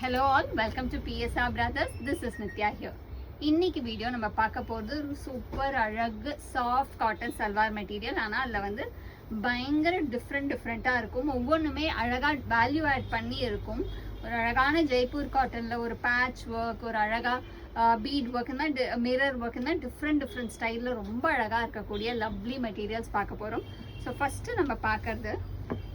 Hello all, welcome to PSR Brothers. This is Nitya here. இன்னைக்கு video நம்ம பார்க்க போகிறது ஒரு சூப்பர் அழகு சாஃப்ட் காட்டன் சல்வார் மெட்டீரியல். ஆனால் அதில் வந்து பயங்கர டிஃப்ரெண்ட்டாக இருக்கும். ஒவ்வொன்றுமே அழகாக வேல்யூ ஆட் பண்ணி இருக்கும். ஒரு அழகான ஜெய்ப்பூர் காட்டனில் ஒரு பேட்ச் ஒர்க், ஒரு அழகாக பீட் ஒர்க்குன்னா மிரர் ஒர்க்குன்னா டிஃப்ரெண்ட் ஸ்டைலில் ரொம்ப அழகாக இருக்கக்கூடிய லவ்லி மெட்டீரியல்ஸ் பார்க்க போகிறோம். ஸோ ஃபஸ்ட்டு நம்ம பார்க்குறது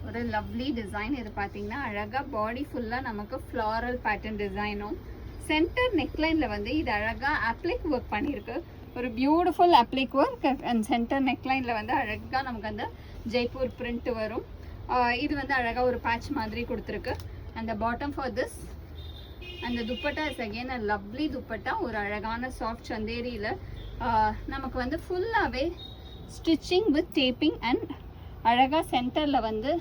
ஒரு லவ்லி டிசைன். இது பார்த்தீங்கன்னா அழகாக பாடி ஃபுல்லாக நமக்கு ஃப்ளாரல் பேட்டர்ன் டிசைனும் சென்டர் நெக்லைனில் வந்து இது அழகாக அப்ளிக் ஒர்க் பண்ணியிருக்கு. ஒரு beautiful applique work and centre நெக்லைனில் வந்து அழகாக நமக்கு அந்த ஜெய்ப்பூர் பிரிண்ட் வரும். இது வந்து அழகாக ஒரு பேட்ச் மாதிரி கொடுத்துருக்கு. அந்த பாட்டம் ஃபார் திஸ் அந்த dupatta is again a lovely dupatta. ஒரு அழகான சாஃப்ட் சந்தேரியில் நமக்கு வந்து ஃபுல்லாகவே ஸ்டிச்சிங் வித் டேப்பிங் அண்ட் அழகாக சென்டரில் வந்து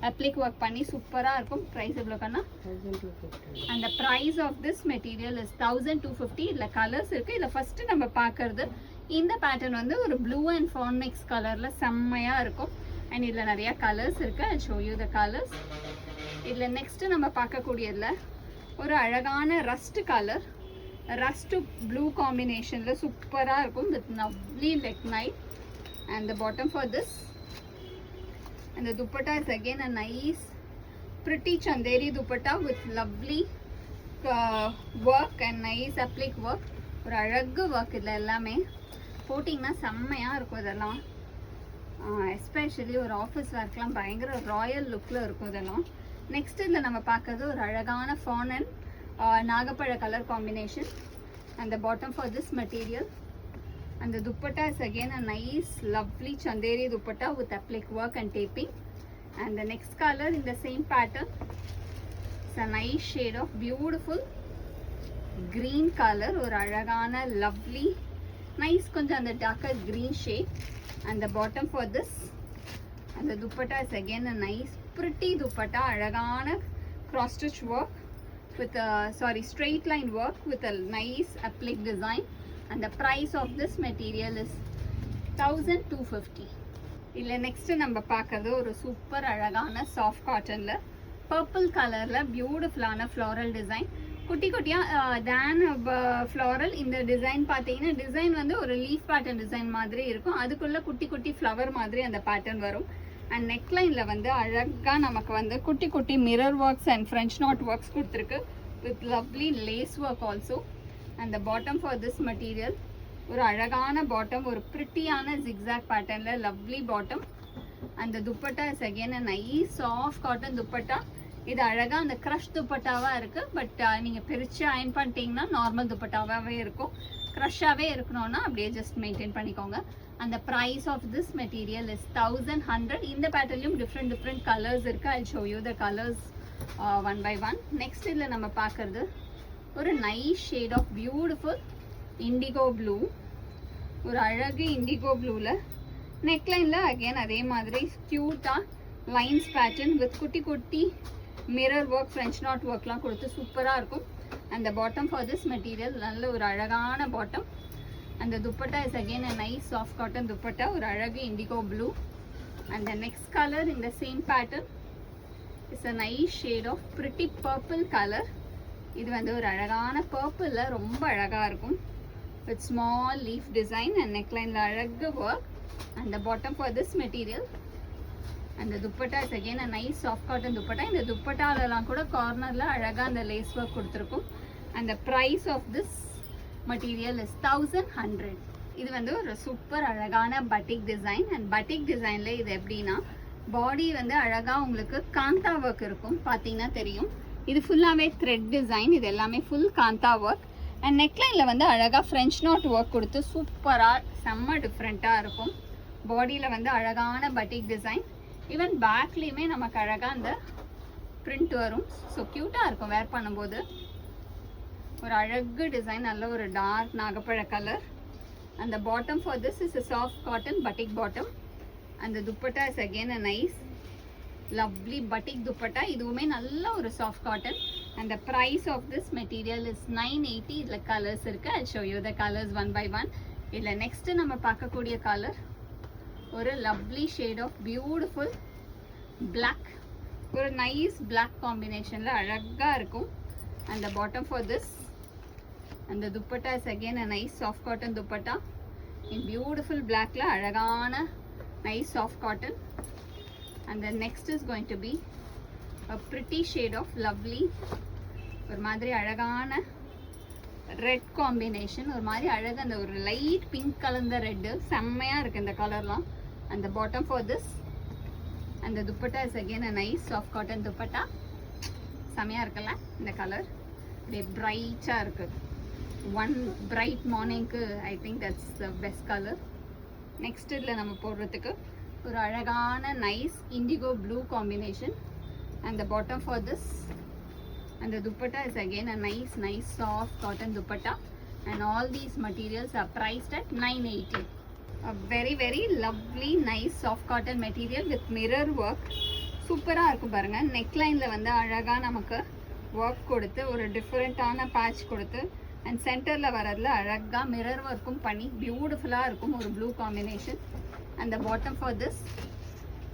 அப்ளிக் ஒர்க் பண்ணி சூப்பராக இருக்கும். ப்ரைஸ் எவ்வளோக்கண்ணா? 1250. அந்த price of this material is 1250. இதில் கலர்ஸ் இருக்குது. இதில் ஃபஸ்ட்டு நம்ம பார்க்குறது இந்த பேட்டர்ன் வந்து ஒரு ப்ளூ அண்ட் ஃபார்மிக்ஸ் கலரில் செம்மையாக இருக்கும். அண்ட் இதில் நிறையா கலர்ஸ் இருக்குது. I show you the colours. இதில் நெக்ஸ்ட்டு நம்ம பார்க்கக்கூடியதில் ஒரு அழகான ரஸ்ட் கலர், ரஸ்ட் ப்ளூ காம்பினேஷனில் சூப்பராக இருக்கும் with lovely neck night and the bottom for this. And the dupatta is again a nice pretty chanderi dupatta with lovely work and nice applique work. ஒரு அழகு work இதில் எல்லாமே போட்டிங்கன்னா செம்மையாக இருக்கும். இதெல்லாம் எஸ்பெஷலி ஒரு ஆஃபீஸ் ஒர்க்லாம் பயங்கர ராயல் லுக்கில் இருக்கும் இதெல்லாம். நெக்ஸ்ட் இதில் நம்ம பார்க்குறது ஒரு அழகான ஃபான் அண்ட் நாகப்பழ colour combination and the bottom for this material. And the dupatta is again a nice lovely chanderi dupatta with applique work and taping. And the next color in the same pattern is a nice shade of beautiful green color. Or alagana lovely nice konja and the darker green shade. And the bottom for this and the dupatta is again a nice pretty dupatta, alagana cross stitch work with a straight line work with a nice applique design. And the price of this material is 1250. இல்லை next நம்ம பார்க்குறது ஒரு super அழகான soft காட்டனில் purple கலரில் பியூட்டிஃபுல்லான floral design. குட்டி குட்டியாக தேன் ஃப்ளாரல். இந்த டிசைன் பார்த்தீங்கன்னா டிசைன் வந்து ஒரு லீஃப் பேட்டர்ன் டிசைன் மாதிரி இருக்கும். அதுக்குள்ளே குட்டி குட்டி ஃப்ளவர் மாதிரி அந்த பேட்டர்ன் வரும். அண்ட் நெக்லைனில் வந்து அழகாக நமக்கு வந்து குட்டி குட்டி mirror works and French knot works கொடுத்துருக்கு with lovely lace work also. And the bottom for this material ஒரு அழகான பாட்டம், ஒரு பிரிட்டியான ஜிக்ஸாக் பேட்டர்னில் lovely bottom. and the dupatta is again a nice soft cotton dupatta. இது அழகாக அந்த crush துப்பட்டாவாக இருக்குது. But நீங்கள் பிரித்து அயன் பண்ணிட்டீங்கன்னா நார்மல் துப்பட்டாவாகவே இருக்கும். க்ரஷ்ஷாகவே இருக்கணும்னா அப்படியே ஜஸ்ட் மெயின்டைன் பண்ணிக்கோங்க. அந்த price of this material is 1100. இந்த பேட்டர்லையும் டிஃப்ரெண்ட் கலர்ஸ் இருக்குது. I show you the colours one by one. Next இதில் நம்ம பார்க்குறது ஒரு nice shade of beautiful indigo blue. ஒரு அழகு இண்டிகோ ப்ளூவில் நெக்லைனில் அகெயின் அதே மாதிரி க்யூட்டாக லைன்ஸ் பேட்டர்ன் வித் குட்டி குட்டி மிரர் ஒர்க் ஃப்ரெஞ்ச் நாட் ஒர்க்லாம் கொடுத்து சூப்பராக இருக்கும். அந்த பாட்டம் ஃபார் திஸ் மெட்டீரியல் நல்ல ஒரு அழகான பாட்டம். அந்த dupatta is again a nice soft cotton dupatta, ஒரு அழகு indigo blue. And the next colour in the same pattern is a nice shade of pretty purple colour. இது வந்து ஒரு அழகான பர்பிளில் ரொம்ப அழகாக இருக்கும் with small leaf design and நெக்லைனில் அழகு work. And the bottom for this material அந்த dupatta is again a nice soft cotton dupatta. இந்த துப்பட்டாலெலாம் கூட கார்னரில் அழகாக அந்த லேஸ் ஒர்க் கொடுத்துருக்கும். And the price of this material is 1100. இது வந்து ஒரு சூப்பர் அழகான பட்டிக் டிசைன். அண்ட் பட்டிக் டிசைனில் இது எப்படின்னா பாடி வந்து அழகாக உங்களுக்கு காந்தா ஒர்க் இருக்கும். பார்த்தீங்கன்னா தெரியும். இது ஃபுல்லாகவே த்ரெட் டிசைன். இது எல்லாமே ஃபுல் காந்தா ஒர்க். அண்ட் நெக்லைனில் வந்து அழகாக ஃப்ரெஞ்ச் நாட் ஒர்க் கொடுத்து சூப்பராக செம்ம டிஃப்ரெண்ட்டாக இருக்கும். பாடியில் வந்து அழகான பட்டிக் டிசைன். ஈவன் பேக்லேயுமே நமக்கு அழகாக அந்த பிரிண்ட் வரும். ஸோ க்யூட்டாக இருக்கும் வேர் பண்ணும்போது. ஒரு அழகு டிசைன், நல்ல ஒரு டார்க் நாகப்பழ கலர். அந்த bottom for this is a soft cotton batik bottom. and the dupatta is again a nice lovely batik dupatta. இதுவுமே நல்ல ஒரு soft cotton. and the price of this material is 980. இதில் colours இருக்குது. I'll show you the colors one by one. இதில் next நம்ம பார்க்கக்கூடிய colour ஒரு lovely shade of beautiful black. ஒரு நைஸ் பிளாக் காம்பினேஷனில் அழகாக இருக்கும். and the bottom for this, and the dupatta is again a nice soft cotton dupatta in beautiful black la alagana nice soft cotton. And the next is going to be a pretty shade of lovely ஒரு மாதிரி அழகான red combination, ஒரு மாதிரி அழகாக அந்த ஒரு light pink கலந்த red செம்மையாக இருக்குது இந்த கலர்லாம். அந்த பாட்டம் ஃபார் திஸ் அந்த dupatta is again a nice soft cotton dupatta. செம்மையாக இருக்குல்ல இந்த கலர், அப்படியே பிரைட்டாக இருக்குது. ஒன் பிரைட் மார்னிங்க்கு I think that's the best colour. Next இதில் நம்ம போடுறதுக்கு ஒரு அழகான nice indigo blue combination. And the bottom for this, and the dupatta is again a nice soft cotton dupatta, and all these materials are priced at 980. A very lovely nice soft cotton material with mirror work. சூப்பரா இருக்கு பாருங்க. Neck லைன்ல வந்து அழகா நமக்கு work கொடுத்து ஒரு டிஃபரெண்டான batch கொடுத்து, அண்ட் சென்டர்ல வரதுல அழகா மிரர் ஒர்க்கும் பண்ணி பியூட்டிஃபுல்லா இருக்கும் ஒரு blue combination. and the bottom for this,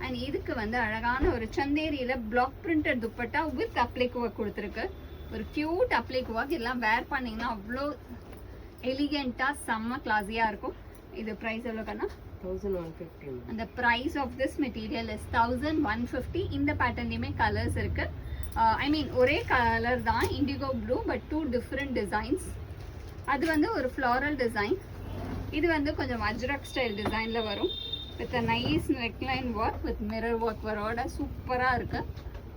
and இதுக்கு வந்து அழகான ஒரு சந்தேரியில black printed dupatta with applique work கொடுத்துருக்கு. ஒரு கியூட் அப்ளிக் ஒர்க். இதெல்லாம் வேர் பண்ணீங்கன்னா அவ்வளோ எலிகென்ட்டா செம்ம கிளாஸியா இருக்கும். இது பிரைஸ் எவ்வளோ கண்ணா? 1150. அந்த price of this material is 1150. இந்த பேட்டர்ன்லயுமே கலர்ஸ் இருக்கு. ஐ மீன் ஒரே கலர் தான் indigo blue, but 2 different designs. அது வந்து ஒரு ஃப்ளாரல் டிசைன், இது வந்து கொஞ்சம் அஜ்ரக் ஸ்டைல் டிசைன்ல வரும். with a nice neckline work with mirror work வரோட சூப்பரா இருக்கு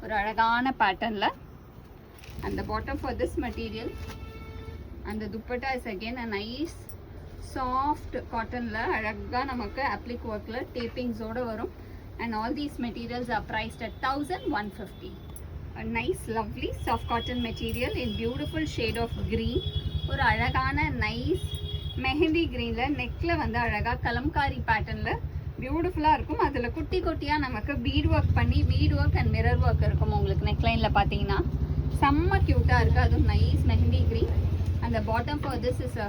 ஒரு அழகான பேட்டர்ன்ல. and the bottom for this material, and the dupatta is again a nice soft cottonல அழகா நமக்கு அப்ளிக் ஒர்க்ல டேப்பிங்ஸ் ஓட வரும். and all these materials are priced at 1150. a nice lovely soft cotton material in beautiful shade of green. ஒரு அழகான nice mehndi கிரீன்ல நெக்ல வந்து அழகா கலம்காரி பேட்டர்ன்ல பியூட்டிஃபுல்லா இருக்கும். அதுல குட்டி குட்டியா நமக்கு பீட் ஒர்க் பண்ணி beat work and mirror work இருக்கும். உங்களுக்கு நெக் லைன்ல பாத்தீங்கன்னா செம்ம கியூட்டா இருக்கு. அதுவும் நைஸ் மெஹந்தி கிரீன். அந்த bottom for this is a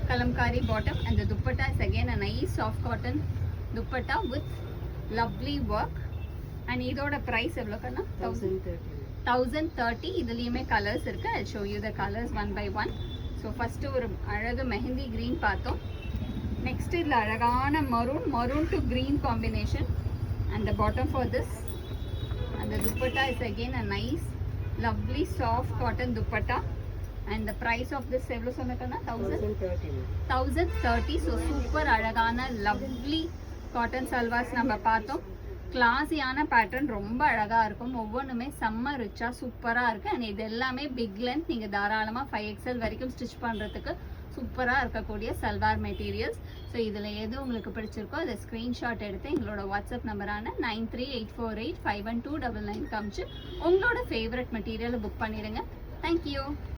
Kalamkari bottom, and the dupatta is again a nice soft cotton dupatta with lovely work. and இதோட பிரைஸ் எவ்வளவு கண்ணா? 1030. இதுலயுமே கலர்ஸ் இருக்கு. I'll show you the colors one by one. So first ஒரு அழகு mehndi green பார்த்தோம். Next இதில் அழகான maroon to green combination. And the bottom for this, அந்த dupatta is again a nice lovely soft cotton dupatta. And the price of this எவ்வளோ சொன்னக்கன்னா? 1030. So super அழகான lovely cotton salwars நம்ம பார்த்தோம். கிளாஸியான பேட்டர்ன், ரொம்ப அழகாக இருக்கும். ஒவ்வொன்றுமே செம்ம ரிச்சாக சூப்பராக இருக்குது. அண்ட் இது எல்லாமே பிக் லென்த், நீங்கள் தாராளமாக 5XL வரைக்கும் ஸ்டிச் பண்ணுறதுக்கு சூப்பராக இருக்கக்கூடிய சல்வார் மெட்டீரியல்ஸ். ஸோ இதில் எது உங்களுக்கு பிடிச்சிருக்கோ அதை ஸ்க்ரீன்ஷாட் எடுத்து எங்களோட வாட்ஸ்அப் நம்பரான 9384851299 காமிச்சு உங்களோட ஃபேவரட் மெட்டீரியலை புக் பண்ணிடுங்க. தேங்க்யூ.